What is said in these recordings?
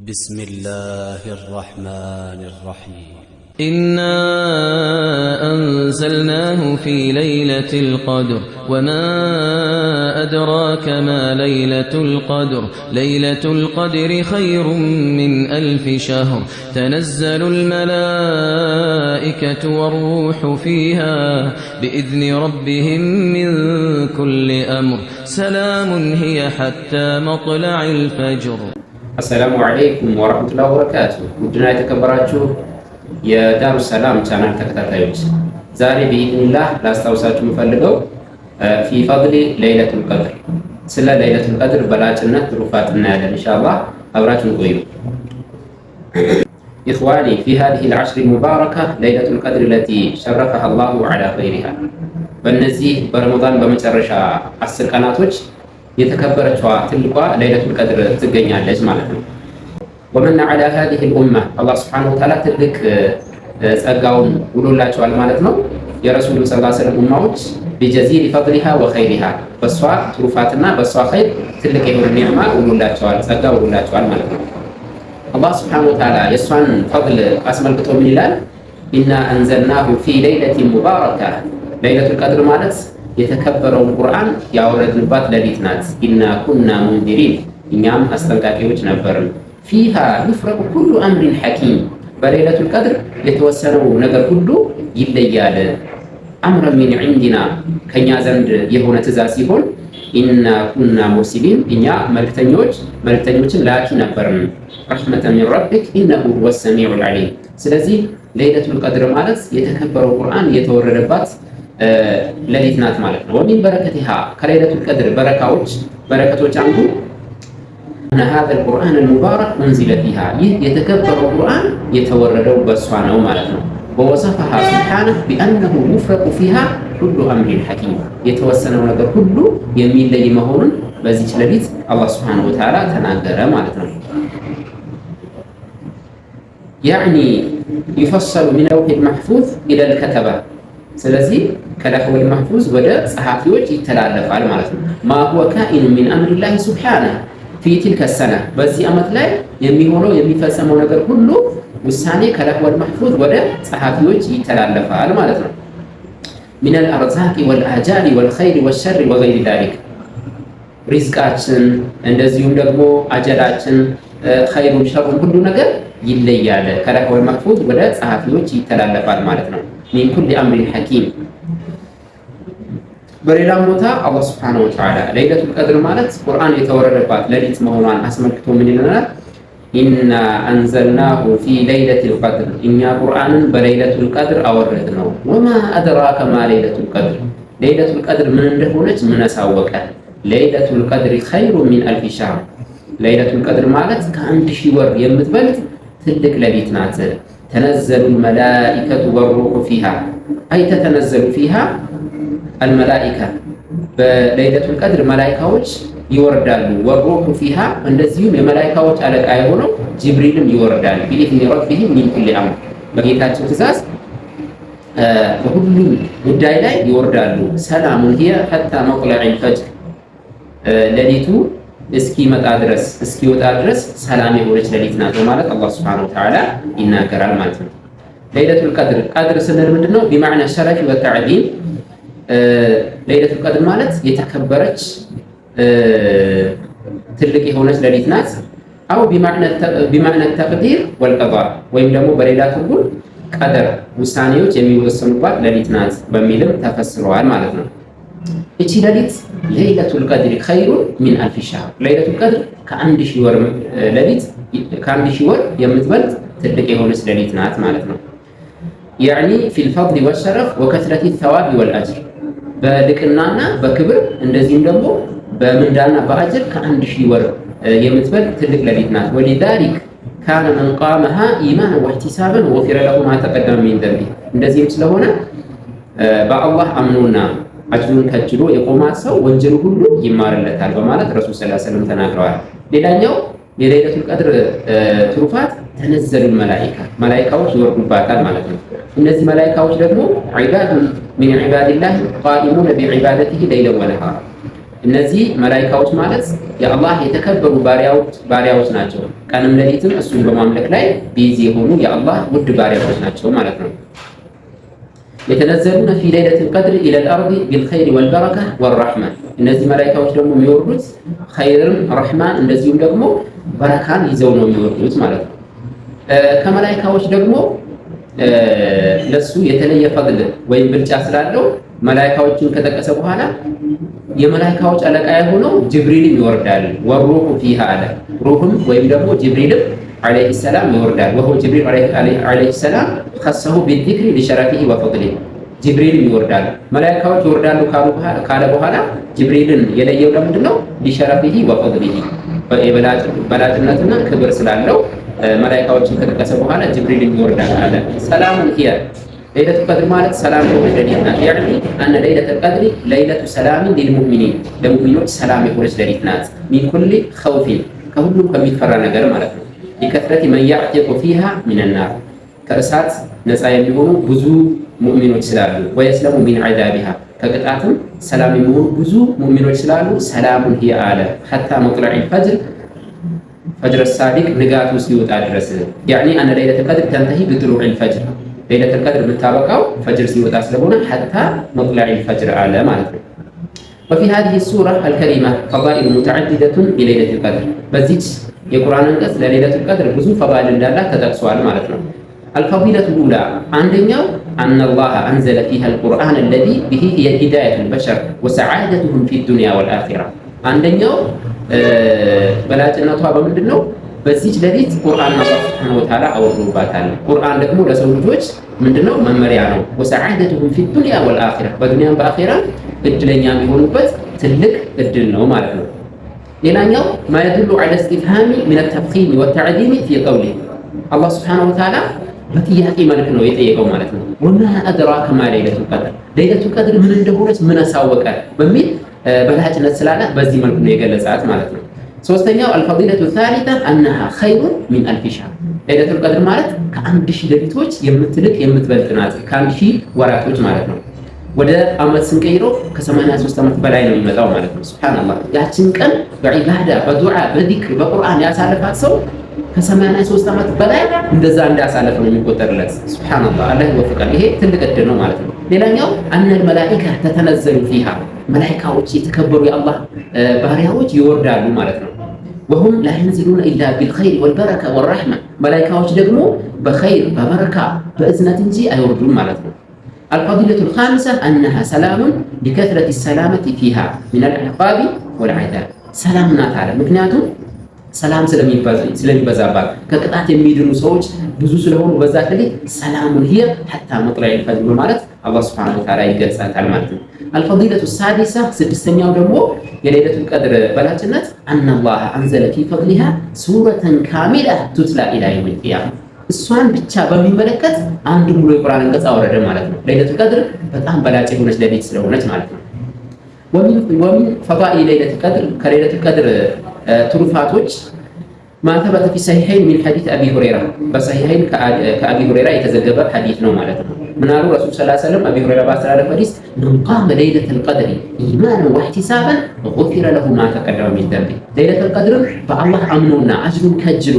بسم الله الرحمن الرحيم إنا أنزلناه في ليلة القدر وما أدراك ما ليلة القدر ليلة القدر خير من 1000 شهر تنزل الملائكة والروح فيها بإذن ربهم من كل أمر سلام هي حتى مطلع الفجر. السلام عليكم ورحمة الله وبركاته. ودنا يتكبراتشو يا دار السلام ቻናል ተከታታዮች ዛሬ بإذنillah ላስታውሳችሁ የምፈልገው في فضل ليلة القدر ስለ ليلة القدر በላጭነት ትሩፋት እናያለን ኢንሻአላህ አብራችሁን ቆዩ። إخواني في هذه العشر المباركة ليلة القدر التي شرفها الله على غيرها በእነዚህ በረመዳን በመጨረሻ 10 ቀናቶች የተከበረችዋ ትልቋ ليلة القدر ትገኛለች ማለት ነው። ومن على هذه الأمة الله سبحانه وتعالى ትልቅ ጸጋውን ውሎላቸዋል ማለት ነው። የረሱሉ ሰለላሁ ዐለይሂ ወሰለም ኡማዎች بجزيل فضلها وخيرها በሷ ትሩፋትና በሷ ኸይር ትልቅ የሆነ ኒዕማ ውሎላቸዋል ጸጋ ውሎላቸዋል ማለት ነው። አላህ سبحانه وتعالى የሷን ፈضል አስመልክቶ ምን ይላል? إنا أنزلناه في ليلة مباركة ليلة القدر ማለት የተከበረውን ቁርአን ያወረድንባት ሌሊት ናት። ኢና ኩና ሙንዚሪን እኛም አስጠንቃቂዎች ነበርን። ፊሃ ዩፍረቁ ኩሉ አምሪን ሐኪም በሌለቱል ቀድር የተወሰነው ነገር ሁሉ ይለያል። አምረ ሚን ዒንዲና ከኛ ዘንድ የሆነ ትእዛዝ ሲሆን ኢና ኩና ሙርሲሊን እኛ መልክተኞችን ላኪ ነበርን። ረሕመተን ሚን ረቢክ ኢነሁ ሁወ ሰሚዑል ዓሊም። ስለዚህ ሌለቱል ቀድር ማለት የተከበረው ቁርአን የተወረደባት ሌሊት ናት ማለት ነው። ወሚን በረከቲሃ ከሌለቱል ቀድር በረከቶች አንዱ أن هذا القرآن المبارك أنزل فيها يتكبر القرآن يتوردوا بسوانه مالتنا ووصفها سبحانه بأنه يفرق فيها كل أمر حكيم يتوسنه نقر كله يميل لي مهون بزيج لبيت الله سبحانه وتعالى تناقر مالتنا يعني يفصل من لوح المحفوظ إلى الكتبة سلزي كلوح المحفوظ ودا صحافيوች ይተላለፋል ማለት ነው ما هو كائن من أمر الله سبحانه في تلك السنة በዚህ ዓመት ላይ የሚሆነው የሚፈጸመው ነገር ሁሉ ውሳኔ ከለህወል መህፉዝ ወደ ጸሐፊዎች ይተላለፋል ማለት ነው። من الأرزاق والآجال والخير والشر وغير ذلك ሪዝቃችን እንደዚሁም ደግሞ አጀላችን ኸይሩን ሸሩን ሁሉ ነገር ይለያል ከለህወል መህፉዝ ወደ ጸሐፊዎች ይተላለፋል ማለት ነው። من كل أمر حكيم በሌላም ቦታ አላህ Subhanahu Wa Ta'ala ለይለቱል ቀድር ማለት ቁርአን የተወረደባት ሌሊት መሆኗን አስመልክቶ ምን ይለናል? ኢና አንዘልናሁ ፊ ለይለቱል ቀድር እኛ ቁርአንን በለይለቱል ቀድር አወረድነው። ወማ አድራከ ማ ለይለቱል ቀድር ለይለቱል ቀድር ምን እንደሆነች ምን አሳወቀ? ለይለቱል ቀድር ኸይሩ ሚን 1000 ሸህር ለይለቱል ቀድር ማለት ከአንድ ሺህ ወር የምትበልጥ ትልቅ ሌሊት ናት። ተነዘሉል መላኢከቱ ወሩሑ ፊሃ አይ ተተነዘሉ ፊሃ አልመላኢካ በለይለቱል ቀድር መላኢካዎች ይወርዳሉ። ወሩሑ ፊሃ እንደዚሁም የመላኢካዎች አለቃ የሆነው ጅብሪልም ይወርዳል። ቢኢዝኒ ረቢሂም ሚን ኩሊ አምር በጌታቸው ትእዛዝ በሁሉም ጉዳይ ላይ ይወርዳሉ። ሰላሙን ሂየ ሐታ መጥለዒል ፈጅር ሌሊቱ እስኪመጣ ድረስ እስኪወጣ ድረስ ሰላም የሆነች ሌሊት ናት በማለት አላህ ሱብሓነሁ ወተዓላ ይናገራል ማለት ነው። ለይለቱል ቀድር ስንል ምንድነው? ቢማዕና ሸረፍ ወተዕዚም ለይለቱል ቀድር ማለት የተከበረች ትልቅ የሆነች ሌሊት ናት። አው ቢማዕና ተቅዲር ወልቀዷ ወይም ደግሞ በሌላ ትርጉም ቀደር ውሳኔዎች የሚወሰኑባት ሌሊት ናት በሚልም ተፈስረዋል ማለት ነው። እቺ ሌሊት ለይለቱል ቀድር ኸይሩን ሚን 1000 ሸህር ለይለቱል ቀድር ከአንድ ሺህ ወር ሌሊት ከአንድ ሺህ ወር የምትበልጥ ትልቅ የሆነች ሌሊት ናት ማለት ነው። يعني في الفضل والشرف وكثرة الثواب والأجر በልቅናና በክብር እንደዚህም ደግሞ በምንዳና በአጅር ከአንድ ሺህ ወር የምትበልጥ ትልቅ ሌሊት ናት። ولذلك كان من قامها إيمانا واحتسابا وغفر له ما تقدم من ذنبه እንደዚህም ስለሆነ በአላህ አምኖና አጅሩን ከጅሎ የቆማት ሰው ወንጀሉ ሁሉ ይማርለታል በማለት ረሱል ሰለላሁ ዐለይሂ ወሰለም ተናግረዋል። ሌላኛው የለይለቱል ቀድር ትሩፋት ተነዘሉል መላኢካዎች ይወርዱባታል ማለት ነው። እነዚህ መላኢካዎች ደግሞ ዒባዱን ሚን ዒባዲላህ ቃኢሙነ ቢዒባደቲሂ ለይለን ወነሃራ እነዚህ መላኢካዎች ማለት የአላህ የተከበሩ ባሪያዎች ናቸው። ቀንም ሌሊትም እሱን በማምለክ ላይ ቢዚ የሆኑ የአላህ ውድ ባሪያዎች ናቸው ማለት ነው። የተነዘሉነ ፊ ለይለቲል ቀድር ኢለል አርዲ ቢልኸይሪ ወልበረካ ወረሕማ። እነዚህ መላኢካዎች ደግሞ የሚወርዱት ኸይርን፣ ረሕማን እንደዚሁም ደግሞ በረካን ይዘው ነው የሚወርዱት ማለት ነው። ከመላኢካዎች ደግሞ ለሱ የተለየ ፈድል ወይም ብልጫ ስላለው መላኢካዎችን ከጠቀሰ በኋላ የመላኢካዎች አለቃ የሆነው ጅብሪልም ይወርዳል። ወሩሁ ፊሃ አለ። ሩህም ወይም ደግሞ ጅብሪልም ዓለይሂ ሰላም ይወርዳል። ወሁ ጅብሪል ዓለይሂ ሰላም ኸሰሁ ቢዚክሪ ሊሸረፊሂ ወፈድሊሂ። ጅብሪልም ይወርዳል። መላኢካዎች ይወርዳሉ ካለ በኋላ ጅብሪልን የለየው ለምንድን ነው? ሊሸረፊሂ ወፈድሊሂ በላጭነትና ክብር ስላለው መላኢካዎችን ከጠቀሰ በኋላ ጅብሪልም ይወርዳል አለ። ሰላሙን ሂየ ለይለቱ ቀድር ማለት ሰላም የሆነች ሌሊት ናት። ያዕኒ አነ ለይለተ ቀድሪ ለይለቱ ሰላሚን ሊልሙእሚኒን ለሙእሚኖች ሰላም የሆነች ሌሊት ናት። ሚን ኩሊ ኸውፊን ከሁሉም ከሚፈራ ነገር ማለት ነው። ሊከትረቲ መን ያዕቲቁ ፊሃ ሚነናር ከእሳት ነፃ የሚሆኑ ብዙ ሙእሚኖች ስላሉ፣ ወየስለሙ ሚን ዐዛቢሃ ከቅጣትም ሰላም የሚሆኑ ብዙ ሙእሚኖች ስላሉ ሰላሙን ሂየ አለ። ሐታ መጥለዒል ፈጅር ፈጅር ሳዲቅ ንጋቱ ሲወጣ ድረስ። ያዕኒ አነ ለይለተ ቀድር ተንተሂ ቢጥሉዒል ፈጅር ለይለቱል ቀድር የምታበቃው ፈጅር ሲወጣ ስለሆነ ሐታ መጥለዒል ፈጅር አለ ማለት ነው። ወፊ ሃዚሂ ሱራ አልከሪማ ፈዳኢሉ ሙተዐዲደቱን ሊለይለቱል ቀድር በዚች የቁርአን አንቀጽ ለለይለቱል ቀድር ብዙ ፈዳኢል እንዳላት ተጠቅሷል ማለት ነው። አልፈዲለቱ ኡላ አንደኛው አነላህ አንዘለ ፊሃ አልቁርአን አለዚ ቢሂ ሂዳየቱል በሸር ወሰዓደቱሁም ፊ ዱንያ ወልአኺራ። አንደኛው በላጭነቷ በምንድን ነው? በዚች ሌሊት ቁርአን አላህ ሱብሓነሁ ወተዓላ አወርዶባታል። ቁርአን ደግሞ ለሰው ልጆች ምንድነው? መመሪያ ነው። ወሰዓደቱሁም ፊ ዱንያ ወልአኺራ በዱንያም በአኺራ እድለኛ የሚሆኑበት ትልቅ እድል ነው ማለት ነው። ሌላኛው ማ የዱሉ ዐላ እስቲፍሃሚ ሚነ ተፍኺም ወተዕዚም ፊ ቀውሊህ አላህ ሱብሓነሁ ወተዓላ በጥያቄ መልክ ነው የጠየቀው ማለት ነው። ወማ አድራከ ማ ለይለቱል ቀድር ለይለቱል ቀድር ምን እንደሆነች ምን አሳወቀ በሚል በላጭነት ስላላት በዚህ መልኩ ነው የገለጻት ማለት ነው። ሶስተኛው አልፈዲለቱ ሳሊሳ አነሃ ኸይሩን ሚን አልፊ ሸህር ለይለቱል ቀድር ማለት ከአንድ ሺህ ሌሊቶች የምትልቅ የምትበልጥ ናት። ከአንድ ሺህ ወራቶች ማለት ነው። ወደ አመት ስንቀይረው ከ83 ዓመት በላይ ነው የሚመጣው ማለት ነው። ሱብሃንአላህ ያችን ቀን በዒባዳ በዱዓ በዚክር በቁርአን ያሳለፋት ሰው ከ83 ዓመት በላይ እንደዛ እንዳሳለፈ ነው የሚቆጠርለት። ሱብሃንአላህ አላህ ይወፍቃል። ይሄ ትልቅ እድል ነው ማለት ነው። ሌላኛው አነል መላኢካ ተተነዘሉ ፊሃ መላኢካዎች የተከበሩ የአላህ ባሪያዎች ይወርዳሉ ማለት ነው። ወሁም ላ የንዚሉነ ኢላ ቢልኸይር ወልበረካ ወረሕማ መላኢካዎች ደግሞ በኸይር በበረካ በእዝነት እንጂ አይወርዱም ማለት ነው። አልፈዲለቱል ኻሚሳ አነሃ ሰላሙን ሊከትረቲ ሰላመቲ ፊሃ ሚነል ዒቃቢ ወልዐዛብ ሰላም ናት አለ። ምክንያቱም ሰላም ስለሚበዛባት ከቅጣት የሚድኑ ሰዎች ብዙ ስለሆኑ በዛት ሌሊት ሰላሙን ሂየ ሐታ መጥለዒል ፈጅር በማለት አላህ ሱብሓነሁ ወተዓላ ይገልጻታል ማለት ነው። አልፈዲለቱ ሳዲሳ ስድስተኛው ደግሞ የለይለቱል ቀድር በላጭነት አነላህ አንዘለ ፊ ፈድሊሃ ሱረተን ካሚላ ቱትላ ኢላ የውሚል ቂያማ እሷን ብቻ በሚመለከት አንድ ሙሉ የቁርአን አንቀጽ አወረደ ማለት ነው። ለይለቱል ቀድር በጣም በላጭ የሆነች ሌሊት ስለሆነች ማለት ነው። ወሚን ፈዳኢል ለይለቱል ቀድር ከለይለቱል ቀድር ትሩፋቶች ማተበተ ፊ ሰሒሐይን ሚን ሐዲስ አቢ ሁረይራ በሰሒሐይን ከአቢ ሁረይራ የተዘገበ ሐዲስ ነው ማለት ነው። ምናሉ ረሱል ሰለላሁ ዐለይሂ ወሰለም አቢ ሁረይራ ባስተላለፈ ሐዲስ መን ቃመ ለይለተል ቀድሪ ኢማናን ወህቲሳባን ጉፊረ ለሁ ማ ተቀደመ ሚን ዘንቢ ለይለቱል ቀድርን በአላህ አምኖና አጅሩን ከጅሎ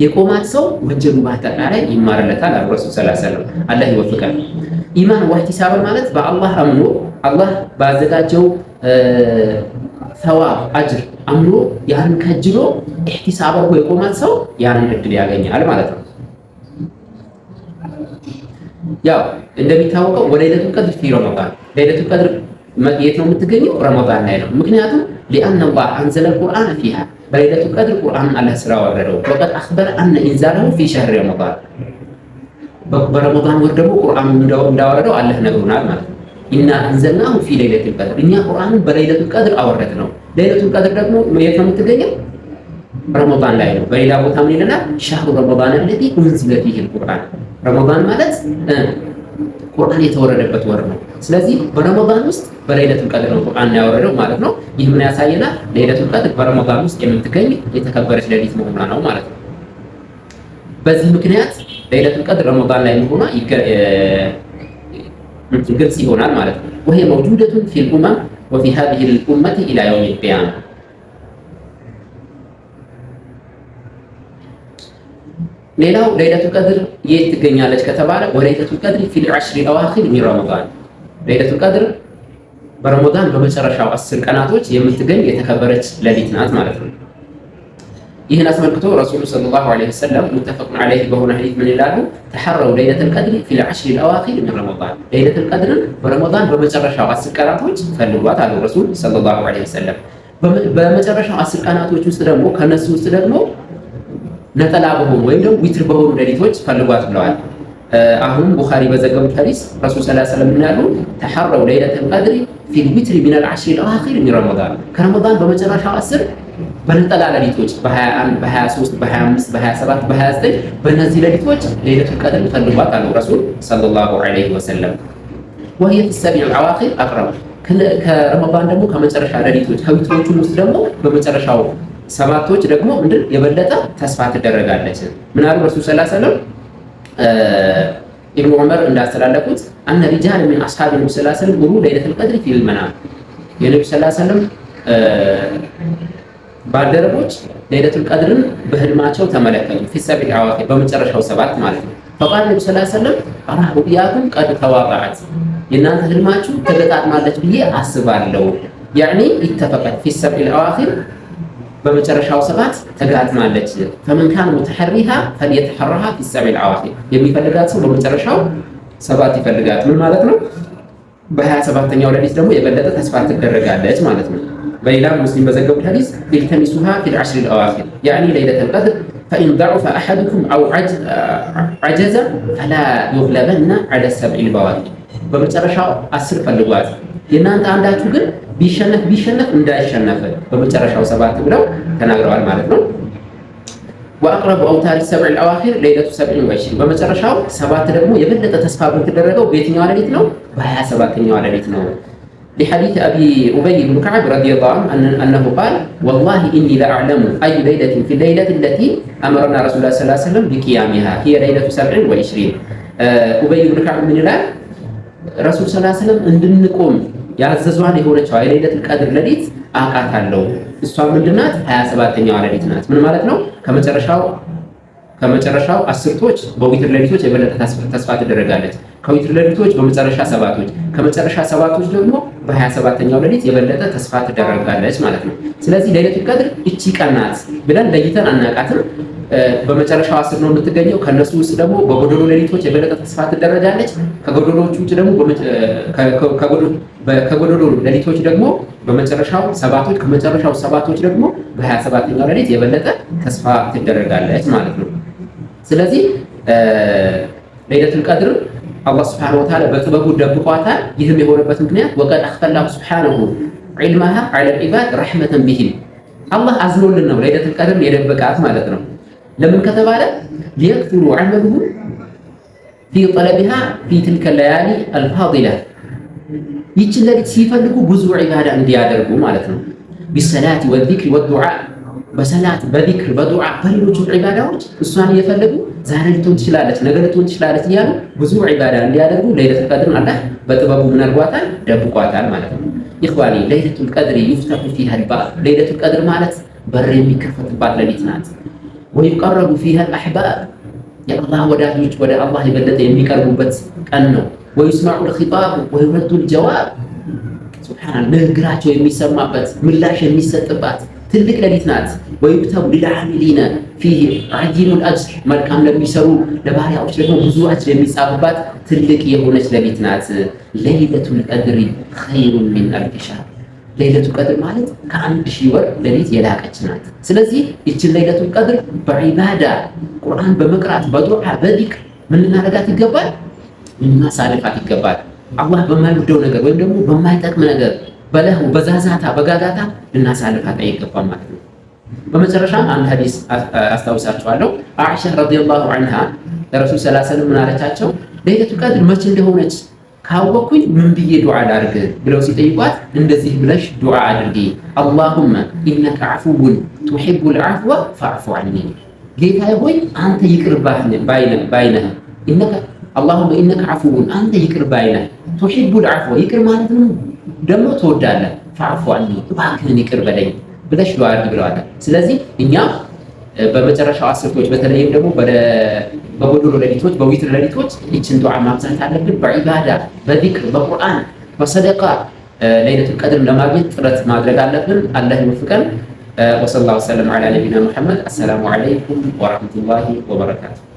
የቆማት ሰው ወንጀሉ በአጠቃላይ ይማርለታል አሉ ረሱል ሰለላሁ ዐለይሂ ወሰለም። አላህ ይወፍቃል። ኢማን ወህቲሳባን ማለት በአላህ አምኖ አላህ ባዘጋጀው ሰዋብ አጅር አምኖ ያን ከጅሎ ኢህቲሳብ አድርጎ የቆማት ሰው ያንን እድል ያገኛል ማለት ነው። ያው እንደሚታወቀው ወለይለቱል ቀድር ፊ ረመዳን ለይለቱል ቀድር የት ነው የምትገኘው? ረመዳን ላይ ነው። ምክንያቱም ሊአነ አላህ አንዘለ አልቁርአን ፊሃ በለይለቱል ቀድር ቁርአንን አላህ ስላወረደው ወቀድ አኽበረ አነ ኢንዛለሁ ፊ ሸህሪ ረመዳን በረመዳን ወር ደግሞ ቁርአኑን እንዳወረደው አላህ ነግሮናል ማለት ነው። ኢና አንዘልናሁ ፊ ለይለቱል ቀድር እኛ ቁርአንን በለይለቱል ቀድር አወረድ ነው። ለይለቱል ቀድር ደግሞ የት ነው የምትገኘው? ረመዳን ላይ ነው። በሌላ ቦታ ምን ይለናል? ሸህሩ ረመዳን አለዚ ኡንዚለ ፊሂ አልቁርአን ረመዳን ማለት ቁርአን የተወረደበት ወር ነው። ስለዚህ በረመዳን ውስጥ በለይለቱል ቀድር ነው ቁርአን ያወረደው ማለት ነው። ይህ ምን ያሳየናል? ለይለቱል ቀድር በረመዳን ውስጥ የምትገኝ የተከበረች ሌሊት መሆኗ ነው ማለት ነው። በዚህ ምክንያት ለይለቱል ቀድር ረመዳን ላይ መሆኗ ግልጽ ይሆናል ማለት ነው። ወሄ መውጁደቱን ፊል ኡመም وفي هذه الأمة إلى يوم القيامة. ሌላው ለይለቱል ቀድር የት ትገኛለች ከተባለ ወለይለቱል ቀድር ፊል ዐሽሪ አዋኺር ሚን ረመዳን ለይለቱል ቀድር በረመዳን በመጨረሻው 10 ቀናቶች የምትገኝ የተከበረች ሌሊት ናት ማለት ነው። ይህን አስመልክቶ ረሱሉ ሰለላሁ ዐለይሂ ወሰለም ሙተፈቁን ዐለይሂ በሆነ ሐዲስ ምን ይላሉ? ተሐረው ለይለቱል ቀድር ፊል ዐሽሪ አዋኺር ሚን ረመዳን ለይለቱል ቀድርን በረመዳን በመጨረሻው 10 ቀናቶች ፈልጓት አሉ ረሱል ሰለላሁ ዐለይሂ ወሰለም። በመጨረሻው 10 ቀናቶች ውስጥ ደግሞ ከነሱ ውስጥ ደግሞ ነጠላ በሆኑ ወይም ደግሞ ዊትር በሆኑ ሌሊቶች ፈልጓት ብለዋል። አሁን ቡኻሪ በዘገቡት ሐዲስ ረሱል ሰለላሁ ዐለይሂ ወሰለም ያሉ ተሐረው ለይለቱል ቀድር ፊል ዊትር ሚን አልዐሽሪ አልአኺር ሚን ረመዳን ከረመዳን በመጨረሻው 10 በነጠላ ሌሊቶች በ21 በ23 በ25 በ27 በ29 በእነዚህ ሌሊቶች ለይለቱል ቀድር ፈልጓት አሉ ረሱል ሰለላሁ ዐለይሂ ወሰለም። وهي في السبع الأواخر أقرب ከረመዳን ደግሞ ከመጨረሻ ሌሊቶች ከዊትሮቹ ውስጥ ደግሞ በመጨረሻው ሰባቶች ደግሞ ምንድን የበለጠ ተስፋ ትደረጋለች። ምን አሉ ረሱል ሰለላሁ ዐለይሂ ወሰለም ኢብኑ ዑመር እንዳስተላለፉት አነ ሪጃል ሚን አስሐቢ ነብዩ ሰለላሁ ዐለይሂ ወሰለም ሙሩ ለይለቱል ቀድር ፊል መናም የነብዩ ሰለላሁ ዐለይሂ ወሰለም ባልደረቦች ለይለቱል ቀድርን በህልማቸው ተመለከቱ። ፊ ሰብዕ አዋኺር በመጨረሻው ሰባት ማለት ነው። ፈቃል ነብዩ ሰለላሁ ዐለይሂ ወሰለም አራ ሩእያኩም ቀድ ተዋቀዐት የእናንተ ህልማችሁ ተገጣጥማለች ብዬ አስባለሁ። ያኒ ኢተፈቀት ፊ ሰብዕ አዋኺር በመጨረሻው ሰባት ተጋጥማለች። ፈመን ካነ ሙተሐሪሃ ፈልየተሐረሃ ፊ ሰብዕ አዋኺር የሚፈልጋት ሰው በመጨረሻው ሰባት ይፈልጋት። ምን ማለት ነው? በ27ኛው ሌሊት ደግሞ የበለጠ ተስፋ ትደረጋለች ማለት ነው። በሌላ ሙስሊም በዘገቡት ሐዲስ ኢልተሚሱሃ ፊል ዐሽሪ አልአዋኺር ያኒ ለይለቱል ቀድር ፈኢን ضعف أحدكم أو عجز فلا يغلبن على السبع البواقي በመጨረሻው 10 ፈልጓት የእናንተ አንዳችሁ ግን ቢሸነፍ እንዳይሸነፍ በመጨረሻው ሰባት ብለው ተናግረዋል ማለት ነው። ወአቅረቡ አውታሪ ሰብዕ አልአዋኺር ለይለቱ 27 በመጨረሻው ሰባት ደግሞ የበለጠ ተስፋ የምትደረገው በየትኛው ሌሊት ነው? በ27ኛው ሌሊት ነው። لحديث أبي أبي بن كعب رضي الله عنه أنه قال والله إني لأعلم أي ليلة في الليلة التي أمرنا رسول الله صلى الله عليه وسلم بقيامها هي ليلة 27 أبي بن كعب من الله ረሱል ሰለላሁ ዐለይሂ ወሰለም እንድንቆም ያዘዟን የሆነችው የለይለቱል ቀድር ሌሊት አውቃታለሁ። እሷ ምንድናት? 27ኛው ሌሊት ናት። ምን ማለት ነው? ከመጨረሻው አስርቶች በዊትር ሌሊቶች የበለጠ ተስፋ ትደረጋለች። ከዊትር ሌሊቶች በመጨረሻ ሰባቶች፣ ከመጨረሻ ሰባቶች ደግሞ በ27ኛው ሌሊት የበለጠ ተስፋ ትደረጋለች ማለት ነው። ስለዚህ ለይለቱል ቀድር እቺ ቀን ናት ብለን ለይተን አናውቃትም። በመጨረሻው 10 ነው የምትገኘው። ከነሱ ውስጥ ደግሞ በጎዶሎ ሌሊቶች የበለጠ ተስፋ ትደረጋለች። ከጎዶሎቹ ውጭ ደግሞ ከጎዶሎ ሌሊቶች ደግሞ በመጨረሻው ሰባቶች፣ ከመጨረሻው ሰባቶች ደግሞ በ27ኛው ሌሊት የበለጠ ተስፋ ትደረጋለች ማለት ነው። ስለዚህ ለይለቱል ቀድር አላህ ሱብሓነሁ ወተዓላ በጥበቡ ደብቋታል። ይህም የሆነበት ምክንያት ወቀድ አኽፈላሁ ሱብሓነሁ ዒልመሃ ዐለል ዒባድ ረሕመተን ቢሂም አላህ አዝኖልን ነው ለይለቱል ቀድርን የደበቃት ማለት ነው። ለምን ከተባለ ሊየክቱሩ ዐመሉሁ ፊ ጠለቢሃ ፊ ትልከ ለያሊ አልፋዲላ ይችን ሌሊት ሲፈልጉ ብዙ ዒባዳ እንዲያደርጉ ማለት ነው። ቢሰላቲ ወዚክሪ ወዱዓ በሰላት በዚክር በዱዓ በሌሎች ዒባዳዎች እሷን እየፈለጉ ዛሬ ልትሆን ትችላለች፣ ነገ ልትሆን ትችላለች እያሉ ብዙ ዒባዳ እንዲያደርጉ ለይለቱል ቀድርን አላህ በጥበቡ ምን አድርጓታል? ደብቋታል ማለት ነው። ኢኽዋኒ ለይለቱል ቀድር ይፍተሑ ፊሃ አልባብ ለይለቱል ቀድር ማለት በር የሚከፈትባት ሌሊት ናት። ወይቀረቡ ፊሃ አልአሕባብ የአላህ ወዳጆች ወደ አላህ የበለጠ የሚቀርቡበት ቀን ነው። ወይስማዑ ልኺጣብ ወይረዱ ልጀዋብ ሱብሓነላህ ንግግራቸው የሚሰማበት ምላሽ የሚሰጥባት ትልቅ ሌሊት ናት። ወይክተቡ ሊልዓሚሊነ ፊህ ዐዚሙል አጅር መልካም ለሚሰሩ ለባሪያዎች ደግሞ ብዙ አጅር የሚጻፍባት ትልቅ የሆነች ሌሊት ናት። ለይለቱል ቀድሪ ኸይሩን ሚን አልፊ ሸህር ለይለቱል ቀድር ማለት ከ1000 ወር ሌሊት የላቀች ናት። ስለዚህ ይችን ለይለቱል ቀድር በዒባዳ ቁርአን በመቅራት በዱዓ በዚክር ምን ልናደርጋት ይገባል? ልናሳልፋት ይገባል። አላህ በማይወደው ነገር ወይም ደግሞ በማይጠቅም ነገር በለሁ በዛዛታ በጋጋታ ልናሳልፋት አይገባም ማለት ነው። በመጨረሻም አንድ ሐዲስ አስታውሳችኋለሁ። አኢሻ ረዲየላሁ ዐንሃ ለረሱል ሰለላሁ ዐለይሂ ወሰለም ምን አለቻቸው? ለይለቱል ቀድር መቼ እንደሆነች ካወቅኩኝ ምን ብዬ ዱዓ ላድርግ ብለው ሲጠይቋት እንደዚህ ብለሽ ዱዓ አድርጊ፣ አላሁመ ኢነከ ዐፉውን ቱሒቡል ዐፍወ ፈዕፉ ዐኒ። ጌታዬ ሆይ አንተ ይቅር ባይ ነህ። አላሁመ ኢነከ ዐፉውን አንተ ይቅር ባይ ነህ። ቱሒቡል ዐፍወ ይቅር ማለት ነው ደግሞ ትወዳለህ። ፈዕፉ ዐኒ እባክህን ይቅር በለኝ ብለሽ ዱዓ አድርጊ ብለዋታል። ስለዚህ እኛ በመጨረሻው አስርቶች በተለይም ደግሞ በጎዶሎ ሌሊቶች በዊትር ሌሊቶች ይችን ዱዓ ማብዛት አለብን። በዒባዳ በዚክር በቁርአን በሰደቃ ለይለቱል ቀድር ለማግኘት ጥረት ማድረግ አለብን። አላህ ይወፍቀን። ወሰለላሁ ዐላ ነቢይና ሙሐመድ። አሰላሙ ዐለይኩም ወረሕመቱላሂ ወበረካቱሁ።